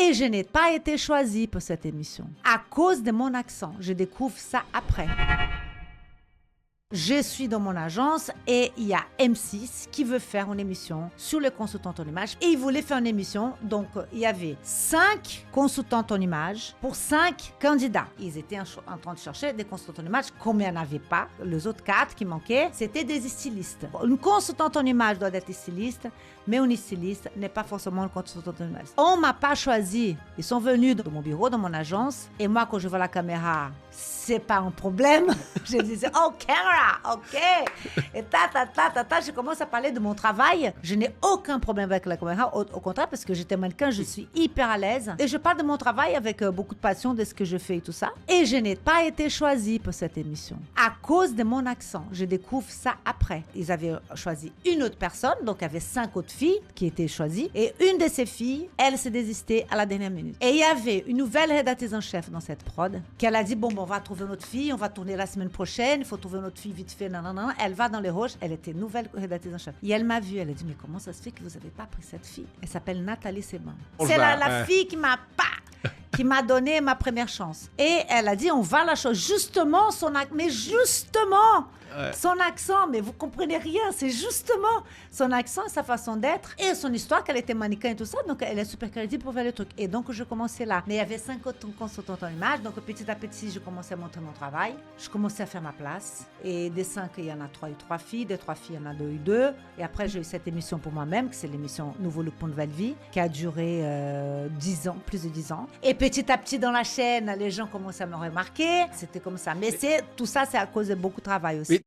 Et je n'ai pas été choisie pour cette émission à cause de mon accent. Je découvre ça après. Je suis dans mon agence et il y a M6 qui veut faire une émission sur les consultantes en images. Et il voulait faire une émission, donc il y avait 5 consultantes en images pour 5 candidats. Ils étaient en train de chercher des consultantes en images, comme il n'y en avait pas. Les autres 4 qui manquaient, c'était des stylistes. Une consultante en images doit être styliste, mais une styliste n'est pas forcément une consultante en images. On ne m'a pas choisi. Ils sont venus dans mon bureau, dans mon agence, et moi, quand je vois la caméra, c'est pas un problème. Je disais, oh, caméra, ok. Et je commence à parler de mon travail. Je n'ai aucun problème avec la caméra, au contraire, parce que j'étais mannequin, je suis hyper à l'aise. Et je parle de mon travail avec beaucoup de passion, de ce que je fais et tout ça. Et je n'ai pas été choisie pour cette émission à cause de mon accent. Je découvre ça après. Ils avaient choisi une autre personne, donc il y avait 5 autres filles qui étaient choisies. Et une de ces filles, elle s'est désistée à la dernière minute. Et il y avait une nouvelle rédactrice en chef dans cette prod, qu'elle a dit, bon, on va trouver une autre fille, on va tourner la semaine prochaine, il faut trouver une autre fille vite fait, non. Elle va dans les roches, elle était nouvelle rédactrice en chef. Et elle m'a vue, elle a dit, mais comment ça se fait que vous n'avez pas pris cette fille? Elle s'appelle Nathalie Seban. C'est la fille qui m'a donné ma première chance. Et elle a dit, on va la chose. Justement, son accent, mais vous comprenez rien, c'est justement son accent, sa façon d'être et son histoire qu'elle était mannequin et tout ça, donc elle est super crédible pour faire le truc. Et donc je commençais là. Mais il y avait 5 autres consultantes en images, donc petit à petit je commençais à montrer mon travail, je commençais à faire ma place. Et des 5, il y en a 3 filles, des 3 filles, il y en a 2. Et après j'ai eu cette émission pour moi-même, que c'est l'émission Nouveau Look pour Nouvelle Vie, qui a duré 10 ans, plus de 10 ans. Et petit à petit dans la chaîne, les gens commençaient à me remarquer, c'était comme ça. Mais tout ça, c'est à cause de beaucoup de travail aussi. Mais